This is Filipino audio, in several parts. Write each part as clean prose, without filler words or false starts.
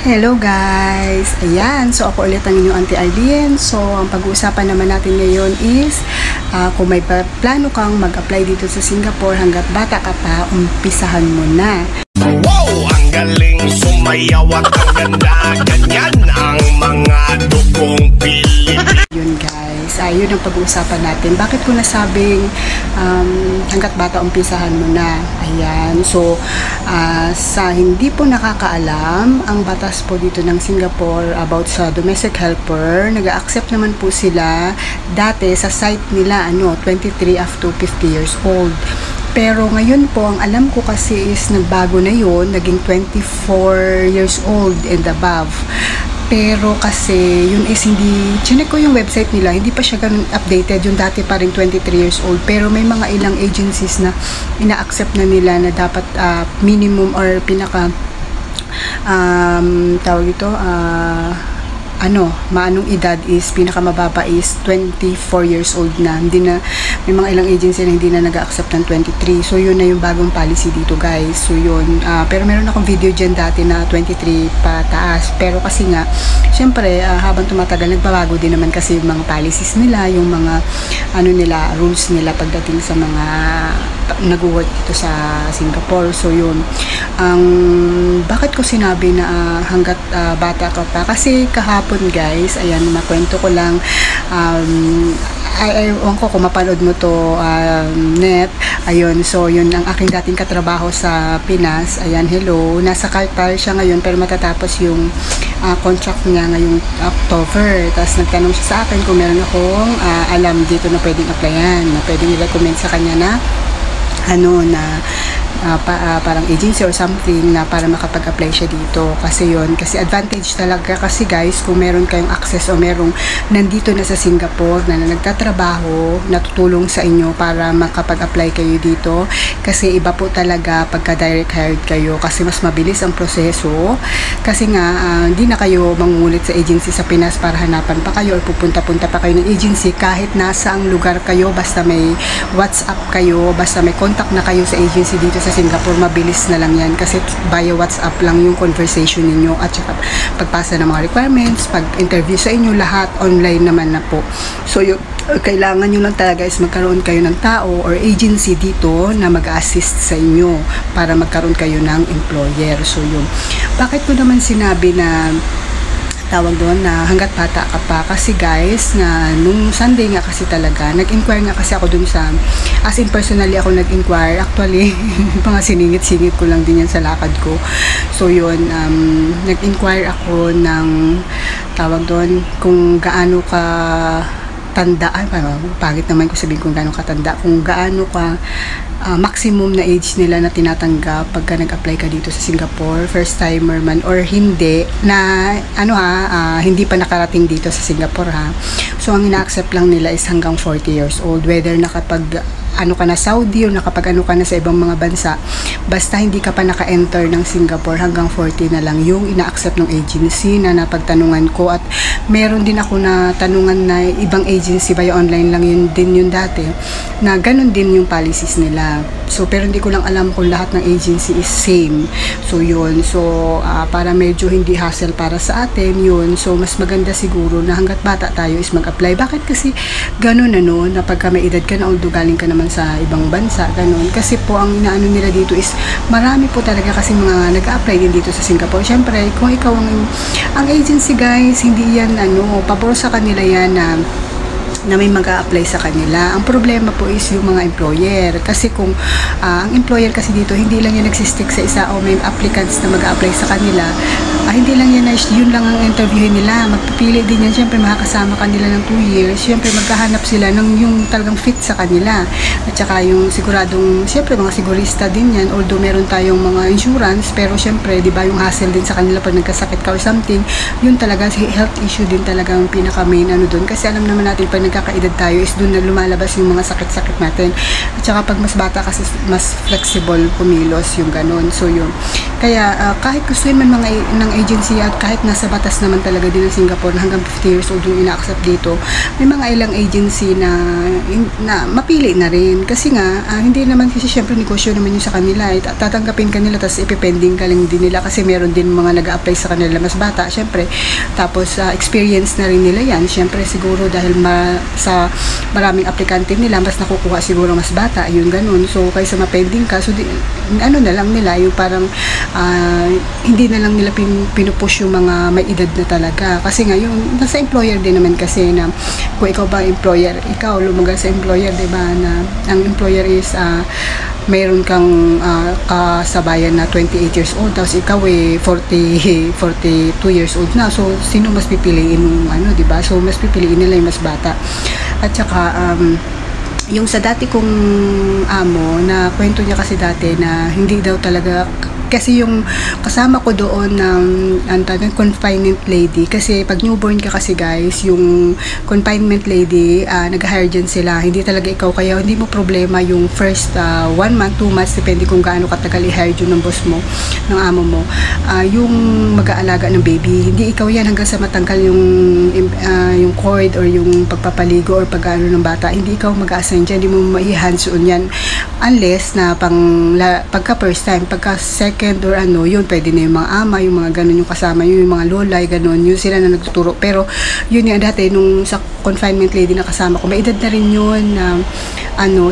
Hello guys! Ayan, so ako ulit ang inyong Auntie Arlene. So, ang pag-uusapan naman natin ngayon is kung may plano kang mag-apply dito sa Singapore hanggat bata ka pa, umpisahan mo na. Wow! Ang galing sumayaw at ang ganda. Ganyan ang mga dugong Pilipino. Yun guys, yun ang pag-uusapan natin. Bakit ko nasabing hanggat bata umpisahan mo na? Ayan, so sa hindi po nakakaalam, ang batas po dito ng Singapore about sa domestic helper, nag-accept naman po sila dati sa site nila 23 up to 50 years old. Pero ngayon po, ang alam ko kasi is nagbago na yun, naging 24 years old and above. Pero kasi yun is hindi, chinek ko yung website nila, hindi pa siya ganun updated, yung dati pa rin 23 years old. Pero may mga ilang agencies na ina-accept na nila na dapat minimum or pinaka tawag ito, maanong edad is pinakamababa is 24 years old na. Hindi na, may mga ilang agency na hindi na nag-accept ng 23. So yun na yung bagong policy dito guys. So yun, pero meron akong video dyan dati na 23 pataas. Pero kasi nga, syempre habang tumatagal, nagbabago din naman kasi yung mga policies nila, yung mga rules nila pagdating sa mga nag-work dito sa Singapore. So yun, bakit ko sinabi na hanggat bata ka pa? Kasi kahapon guys, ayan, makwento ko lang, ewan ko kung mapanood mo to, net, ayun, so yun ang aking dating katrabaho sa Pinas, ayan, hello, nasa Qatar siya ngayon pero matatapos yung contract niya ngayong October. Tapos nagtanong siya sa akin kung meron akong alam dito na pwedeng applyan, na pwedeng i-recommend sa kanya na parang agency or something na para makapag-apply siya dito. Kasi advantage talaga kasi guys, kung meron kayong access o merong nandito na sa Singapore na nagtatrabaho, natutulong sa inyo para makapag-apply kayo dito. Kasi iba po talaga pagka direct hired kayo, kasi mas mabilis ang proseso. Kasi nga hindi na kayo mangungulit sa agency sa Pinas para hanapan pa kayo or pupunta-punta pa kayo ng agency. Kahit nasa ang lugar kayo, basta may WhatsApp kayo, basta may contact na kayo sa agency dito sa Singapore, mabilis na lang yan kasi via WhatsApp lang yung conversation ninyo at saka pagpasa ng mga requirements, pag-interview sa inyo, lahat online naman na po. So yung kailangan nyo lang talaga is magkaroon kayo ng tao or agency dito na mag-assist sa inyo para magkaroon kayo ng employer. So yun, bakit ko naman sinabi na tawag doon na hanggat bata ka pa? Kasi guys, na nung Sunday nga kasi talaga, nag-inquire nga kasi ako dun sa, as in personally ako nag-inquire, actually, mga siningit-singit ko lang din yan sa lakad ko. So yun, nag-inquire ako ng, tawag doon, kung gaano ka tanda, pagit naman ko sabihin kung gaano katanda, kung gaano ka maximum na age nila na tinatanggap pagka nag-apply ka dito sa Singapore, first timer man or hindi, na hindi pa nakarating dito sa Singapore ha. So ang ina-accept lang nila is hanggang 40 years old, whether nakapag ka na Saudi o nakapag ka na sa ibang mga bansa, basta hindi ka pa naka-enter ng Singapore, hanggang 40 na lang yung ina-accept ng agency na napagtanungan ko. At meron din ako na tanungan na ibang agency, via online lang yun din yun dati, na ganun din yung policies nila. So pero hindi ko lang alam kung lahat ng agency is same. So yun, so para medyo hindi hassle para sa atin yun, so mas maganda siguro na hanggat bata tayo is mag-apply. Bakit kasi ganun na pagka may edad ka na, although galing ka naman sa ibang bansa, ganun. Kasi po ang inaano nila dito is marami po talaga kasi mga nag-apply din dito sa Singapore. Syempre kung ikaw ang agency guys, hindi yan pabor sa kanila yan na may mag-a-apply sa kanila. Ang problema po is yung mga employer. Kasi kung ang employer kasi dito, hindi lang yan nagsistick sa isa o may applicants na mag-a-apply sa kanila, hindi lang yan, yun lang ang interviewin nila. Magpipili din yan. Siyempre, makakasama kanila ng 2 years. Siyempre, magkahanap sila ng yung talagang fit sa kanila. At saka yung siguradong, siyempre, mga sigurista din yan. Although, meron tayong mga insurance, pero siyempre, di ba, yung hassle din sa kanila pag nagkasakit ka or something, yun talaga, health issue din talaga ang pinaka-main doon. Kasi alam naman natin, pag nagkakaedad tayo, is doon na lumalabas yung mga sakit-sakit natin. At saka, pag mas bata kasi, mas flexible kumilos yung ganun. So, yun. Kaya, kahit gusto man mga ng agency at kahit nasa batas naman talaga din ng Singapore na hanggang 50 years old yung ina-accept dito, may mga ilang agency na mapili na rin kasi nga hindi naman kasi syempre negosyo naman yung sa kanila, tatanggapin kanila tapos ipipending ka lang din nila kasi meron din mga nag-a-apply sa kanila mas bata syempre, tapos experience na rin nila yan syempre siguro dahil sa maraming aplikante nila mas nakukuha siguro mas bata yung ganun, so kaysa mapending ka so ano na lang nila yung parang hindi na lang nila pinupush yung mga may edad na talaga kasi nga yung nasa employer din naman kasi na kung ikaw ba employer, ikaw lumagal sa employer, diba, na ang employer is mayroon kang kasabayan na 28 years old tapos ikaw 42 years old na, so sino mas pipiliin yung diba, so mas pipiliin nila yung mas bata. At saka yung sa dati kong amo na kwento niya kasi dati na hindi daw talaga kasi yung kasama ko doon ng confinement lady kasi pag newborn ka kasi guys yung confinement lady nag-hire dyan sila, hindi talaga ikaw kaya hindi mo problema yung first 1 month, 2 months depende kung gaano katagal i-hire yun ng boss mo, ng amo mo, yung mag-aalaga ng baby, hindi ikaw yan hanggang sa matanggal yung cord or yung pagpapaligo or pag-ano ng bata, hindi ikaw mag-assign dyan, hindi mo mai-hands-on yan unless na pagka first time, pagka second or yun pwede na yung mga ama, yung mga ganun yung kasama yung mga lolay, ganun, yun sila na nagtuturo, pero yun nga dati nung sa confinement lady na kasama ko, may edad na rin yun na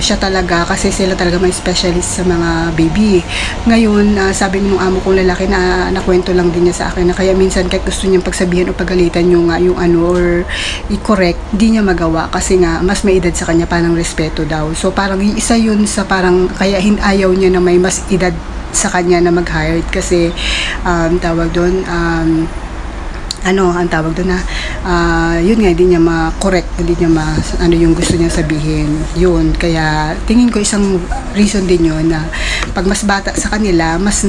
siya talaga kasi sila talaga may specialist sa mga baby. Ngayon sabi nung amo kong lalaki na nakwento lang din niya sa akin na kaya minsan kahit gusto niyang pagsabihan o pagalitan yung or i-correct, di niya magawa kasi nga mas may edad sa kanya, parang respeto daw, so parang isa yun sa parang kaya ayaw niya na may mas edad sa kanya na mag-hired kasi tawag doon ang tawag doon na yun nga, hindi niya ma-correct, hindi niya yung gusto niya sabihin yun, kaya tingin ko isang reason din yun na pag mas bata sa kanila mas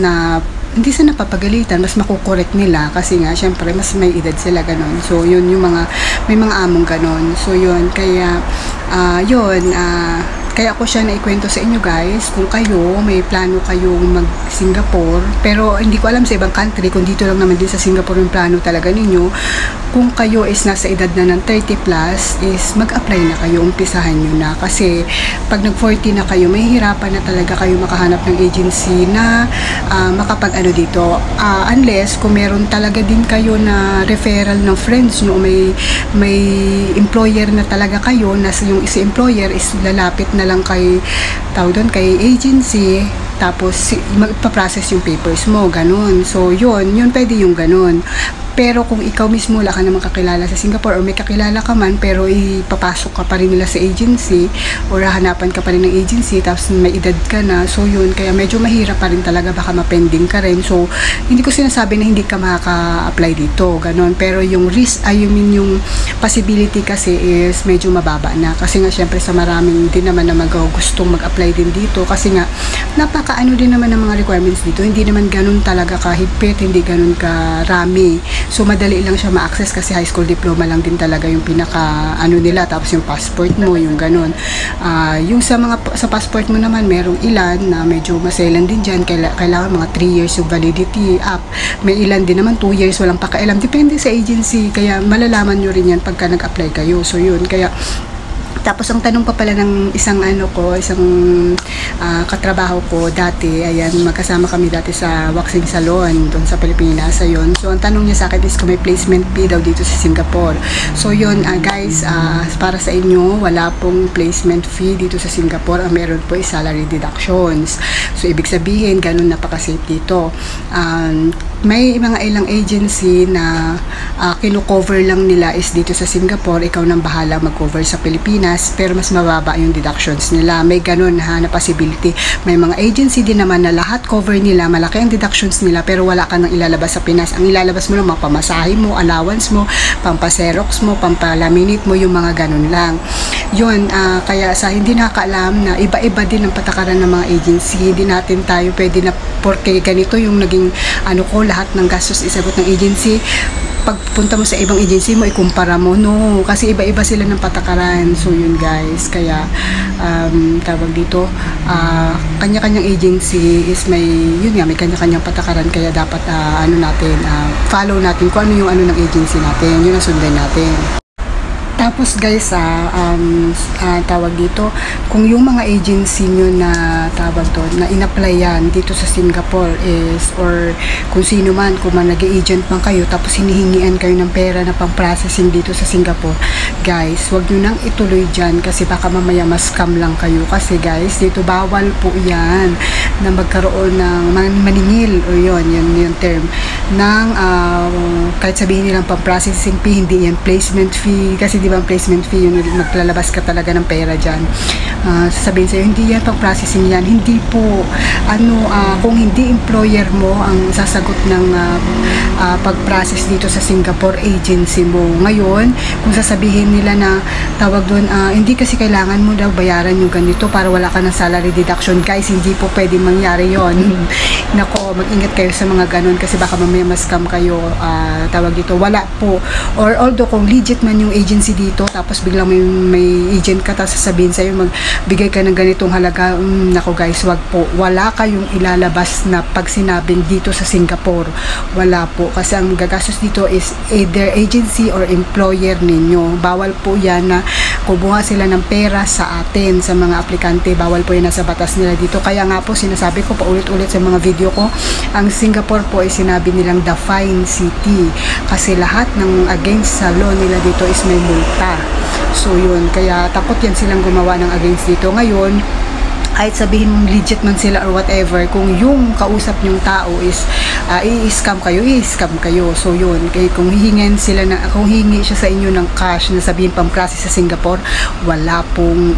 hindi sa napapagalitan, mas makukorek nila kasi nga syempre mas may edad sila ganon, so yun yung may mga among ganon, so yun kaya kaya ako siya naikwento sa inyo guys, kung kayo may plano kayong mag-Singapore, pero hindi ko alam sa ibang country, kung dito lang naman din sa Singapore yung plano talaga ninyo, kung kayo is nasa edad na ng 30 plus, is mag-apply na kayo, umpisahan nyo na, kasi pag nag-40 na kayo, may hirapan na talaga kayo makahanap ng agency na makapag-ano dito, unless kung meron talaga din kayo na referral ng friends nyo, may employer na talaga kayo, na yung isa employer is lalapit na lang kay agency, tapos magpa-process yung papers mo, ganun. So yun pwede yung ganun. Pero kung ikaw mismo wala ka namang kakilala sa Singapore or may kakilala ka man pero ipapasok ka pa rin nila sa agency or hanapan ka pa rin ng agency tapos may edad ka na, so yun, kaya medyo mahirap pa rin talaga, baka mapending ka rin. So hindi ko sinasabi na hindi ka makaka-apply dito, ganun, pero yung risk, yung possibility kasi is medyo mababa na kasi nga syempre sa maraming din naman na gustong mag-apply din dito kasi nga napakaano din naman ng mga requirements dito, hindi naman ganun talaga kahigpit, hindi ganun karami. So madali lang siya ma-access kasi high school diploma lang din talaga yung pinaka nila, tapos yung passport mo, yung ganun. Yung sa passport mo naman merong ilan na medyo maselan din dyan, kailangan mga 3 years yung validity up, may ilan din naman 2 years walang pakailam, depende sa agency, kaya malalaman nyo rin yan pagka nag-apply kayo. So yun, kaya tapos ang tanong pa pala ng isang katrabaho ko dati, ayan, magkasama kami dati sa waxing salon doon sa Pilipinas, ayun. So ang tanong niya sa akin is kung may placement fee daw dito sa Singapore. So yun, guys, para sa inyo, wala pong placement fee dito sa Singapore, ang meron po is salary deductions. So ibig sabihin, ganun napaka-safe dito. May mga ilang agency na kino-cover lang nila is dito sa Singapore, ikaw nang bahala mag-cover sa Pilipinas, pero mas mababa yung deductions nila. May ganun na possibility. May mga agency din naman na lahat cover nila, malaki ang deductions nila, pero wala ka nang ilalabas sa Pinas. Ang ilalabas mo lang mga pamasahe mo, allowance mo, pampaserox mo, pampalaminate mo, yung mga ganun lang. Yun, kaya sa hindi nakakaalam na iba-iba din ang patakaran ng mga agency, hindi natin tayo pwede na porque ganito yung naging lahat lahat ng gastos isagot ng agency. Pagpunta mo sa ibang agency mo, ikumpara mo, no, kasi iba-iba sila ng patakaran. So yun guys, kaya tawag dito, kanya-kanyang agency is may, yun nga, may kanya-kanyang patakaran, kaya dapat ano natin, follow natin kung ano yung ano ng agency natin, yun ang sundan natin. Tapos guys, tawag dito, kung yung mga agency nyo na tawag doon, na in-applyan dito sa Singapore is, or kung sino man, kung man nag-agent man kayo, tapos hinihingian kayo ng pera na pang-processing dito sa Singapore, guys, wag nyo nang ituloy dyan kasi baka mamaya mas-scam lang kayo. Kasi guys, dito bawal po yan na magkaroon ng maningil, o yung term, ng kahit sabihin nilang pang-processing fee, hindi yan placement fee, kasi di ba ang placement fee yung maglalabas ka talaga ng pera dyan. Sasabihin sa'yo, hindi yan pang processing yan, hindi po, kung hindi employer mo ang sasagot ng pag-process dito sa Singapore, agency mo. Ngayon, kung sasabihin nila na tawag doon, hindi kasi kailangan mo daw bayaran yung ganito para wala ka ng salary deduction, guys, hindi po pwede mangyari yon. Nako, mag-ingat kayo sa mga ganun kasi baka mamaya mas-scam kayo. Tawag dito, wala po. Or although kung legit man yung agency dito, tapos biglang may agent ka, tapos sasabihin sa'yo magbigay ka ng ganitong halaga, nako guys, wag po. Wala kayong ilalabas na pag sinabing dito sa Singapore, wala po, kasi ang gagastos dito is either agency or employer ninyo. Bawal po yan na kumuha sila ng pera sa atin, sa mga aplikante, bawal po yan nasa batas nila dito. Kaya nga po sinasabi ko paulit-ulit sa mga video ko, ang Singapore po ay sinabi nilang the fine city, kasi lahat ng against sa law nila dito is may multa. So yun, kaya takot yan silang gumawa ng against dito. Ngayon, kahit sabihin mong legit man sila or whatever, kung yung kausap yung tao is i-scam kayo. So yun, kung hihingin sila kung hihingi siya sa inyo ng cash na sabihin pang process sa Singapore, wala pong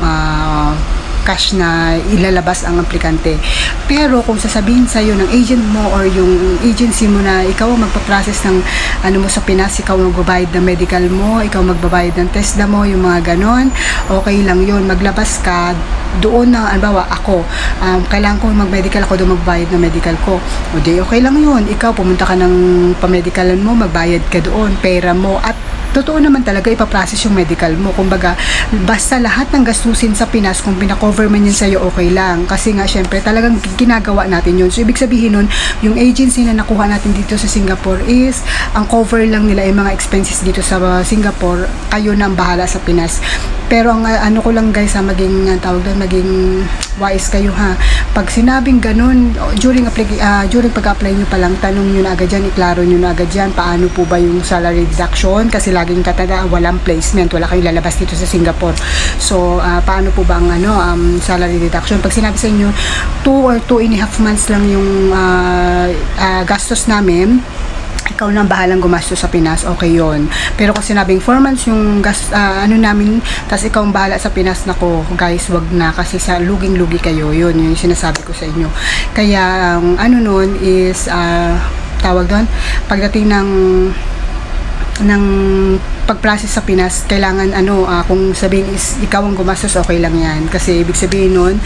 cash na ilalabas ang aplikante. Pero kung sasabihin sa'yo ng agent mo or yung agency mo na ikaw ang magpaprocess ng ano mo sa Pinas, ikaw ang magbabayad ng medical mo, ikaw magbabayad ng TESDA mo, yung mga ganon, okay lang yun. Maglabas ka doon na, albawa ako, kailangan ko mag-medical, ako doon magbayad ng medical ko. O di, okay lang yun. Ikaw, pumunta ka ng pamedicalan mo, magbayad ka doon, pera mo, at totoo naman talaga ipaprocess yung medical mo. Kumbaga, basta lahat ng gastusin sa Pinas, kung pinakover man yun sa'yo, okay lang. Kasi nga, syempre, talagang ginagawa natin yun. So, ibig sabihin nun, yung agency na nakuha natin dito sa Singapore is, ang cover lang nila yung mga expenses dito sa Singapore, kayo na ang bahala sa Pinas. Pero ang ano ko lang guys, maging tawag doon, maging wise kayo ha. Pag sinabing ganun, during pag-apply nyo pa lang, tanong nyo na agad dyan, iklaro nyo na agad dyan, paano po ba yung salary deduction? Kasi laging tatanda, walang placement, wala kayong lalabas dito sa Singapore. So, paano po ba ang salary deduction? Pag sinabi sa inyo, 2 or 2.5 months lang yung gastos namin, ikaw na bahalang gumastos sa Pinas, okay yon. Pero kung sinabing 4 months yung namin, tas ikaw ang bahala sa Pinas, nako guys, wag na, kasi sa luging-lugi kayo. Yun yung sinasabi ko sa inyo. Kaya ano nun is tawag doon, pagdating ng pag-process sa Pinas, kailangan kung sabihin is ikaw ang gumastos, okay lang yan. Kasi ibig sabihin nun,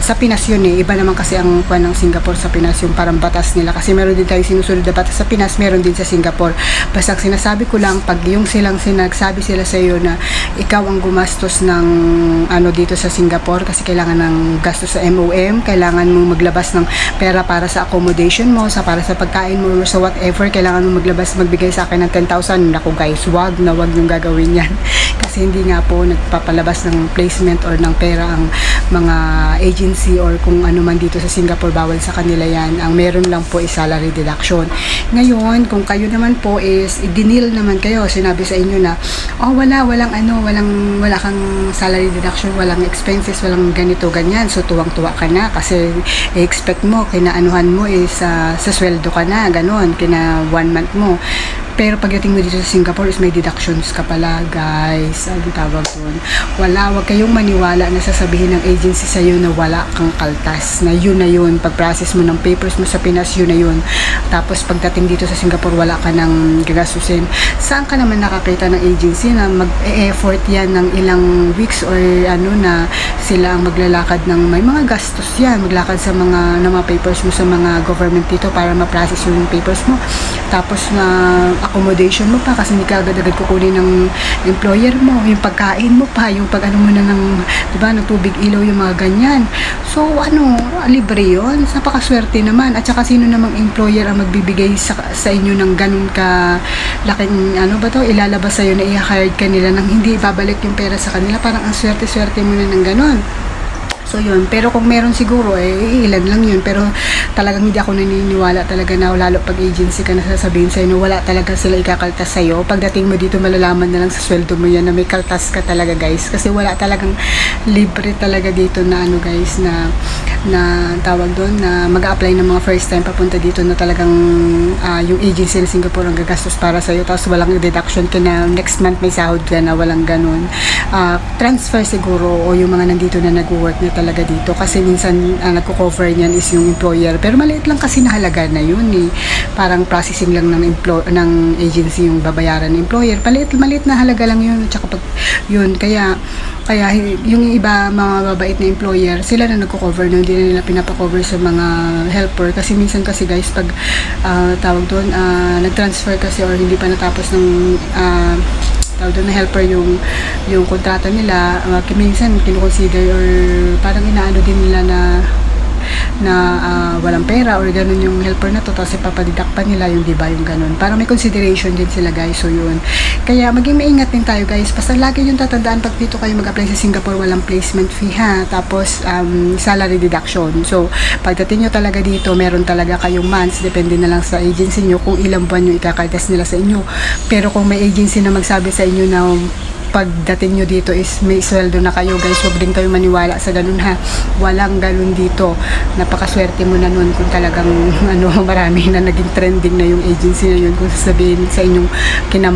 sa Pinas yun iba naman kasi ang kuwan ng Singapore sa Pinas, yung parang batas nila. Kasi meron din tayong sinusunod na batas sa Pinas, meron din sa Singapore. Basta sinasabi ko lang, pag yung sinagsabi sila sa iyo na ikaw ang gumastos ng dito sa Singapore, kasi kailangan ng gastos sa MOM, kailangan mo maglabas ng pera para sa accommodation mo, para sa pagkain mo, or sa whatever, kailangan mo magbigay sa akin ng 10,000. Naku guys, wag yung gagawin yan. Kasi hindi nga po nagpapalabas ng placement or ng pera ang mga agency or kung ano man dito sa Singapore, bawal sa kanila yan. Ang meron lang po is salary deduction. Ngayon, kung kayo naman po is dinil naman kayo, sinabi sa inyo na wala kang salary deduction, walang expenses, walang ganito, ganyan. So, tuwang-tuwa ka na kasi expect mo, kinaanuhan mo is sa sweldo ka na, ganon, kina 1 month mo. Pero pagdating mo dito sa Singapore is may deductions ka pala, guys. Ano tawag doon? Wag kayong maniwala na sasabihin ng agency sa'yo na wala kang kaltas. Na yun. Pag-process mo ng papers mo sa Pinas, yun na yun. Tapos pagdating dito sa Singapore, wala ka nang gagastusin. Saan ka naman nakakita ng agency na mag-e-effort yan ng ilang weeks or ano na sila ang maglalakad ng may mga gastos yan. Maglakad sa mga papers mo sa mga government dito para ma-process yung papers mo. Tapos na accommodation mo pa kasi hindi ka agad-agad kukunin ng employer mo, yung pagkain mo pa, yung pag ano mo na ng, diba, ng tubig, ilaw, yung mga ganyan. So, libre yun. Napakaswerte naman. At saka sino namang employer ang magbibigay sa inyo ng ganun ka laking, ilalabas sa'yo na i-hired ka nila nang hindi babalik yung pera sa kanila. Parang ang swerte-swerte mo na ng ganun. So yun, pero kung meron siguro ilan lang yun, pero talagang hindi ako naniniwala talaga na lalo pag agency ka na sasabihin sa'yo na wala talaga sila ikakaltas sa'yo. Pagdating mo dito malalaman na lang sa sweldo mo yan na may kaltas ka talaga, guys, kasi wala talagang libre talaga dito na guys, na tawag doon na mag-a-apply ng mga first time papunta dito na talagang yung agency ng Singapore ang gagastos para sa'yo, tapos walang deduction ka na next month may sahod ka na, walang ganun. Transfer siguro o yung mga nandito na nag-work na talaga dito kasi minsan nagko-cover niyan is yung employer, pero maliit lang kasi na halaga na yun parang processing lang ng agency yung babayaran ng employer, maliit na halaga lang yun. Tsaka pag yun, kaya yung iba mga mabait na employer, sila na nagko-cover na, hindi na nila pinapakover sa mga helper kasi minsan kasi guys pag tawag doon nag-transfer kasi or hindi pa natapos ng tawag doon na helper yung kontrata nila, minsan kinukonsider or parang inaano din nila na walang pera or ganun yung helper na to, tapos ipapadidak pa nila yung diba yung ganun, parang may consideration din sila, guys. So yun, kaya maging maingat din tayo, guys. Basta lagi yung tatandaan pag dito kayo mag-apply sa Singapore, walang placement fee ha, tapos salary deduction. So pagdating nyo talaga dito, meron talaga kayong months, depende na lang sa agency nyo kung ilang buwan yung ikakaltas nila sa inyo. Pero kung may agency na magsabi sa inyo na pagdating nyo dito is may sweldo na kayo, guys, huwag din kayo maniwala sa ganun ha. Walang ganun dito. Napakaswerte mo na nun kung talagang marami na naging trending na yung agency na yun, kung sasabihin sa inyong kina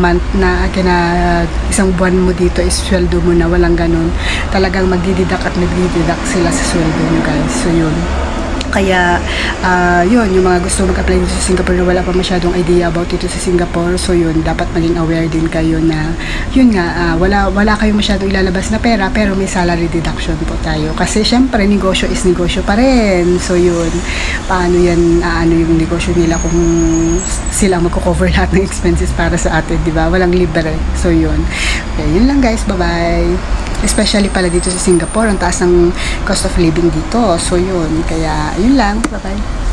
isang buwan mo dito is sweldo mo na, walang ganun. Talagang magdididak at nagdididak sila sa sweldo nyo, guys. So yun, kaya yun, yung mga gusto mag-apply dito sa Singapore na wala pa masyadong idea about dito sa Singapore, so yun, dapat maging aware din kayo na yun nga, wala kayong masyadong ilalabas na pera, pero may salary deduction po tayo kasi syempre negosyo is negosyo pa rin. So yun, paano yan, yung negosyo nila kung sila magko-cover lahat ng expenses para sa atin, diba? Walang libre. So yun, okay, yun lang, guys, bye bye. Especially pala dito sa Singapore, ang taas ng cost of living dito. So yun, kaya yun lang, bye bye.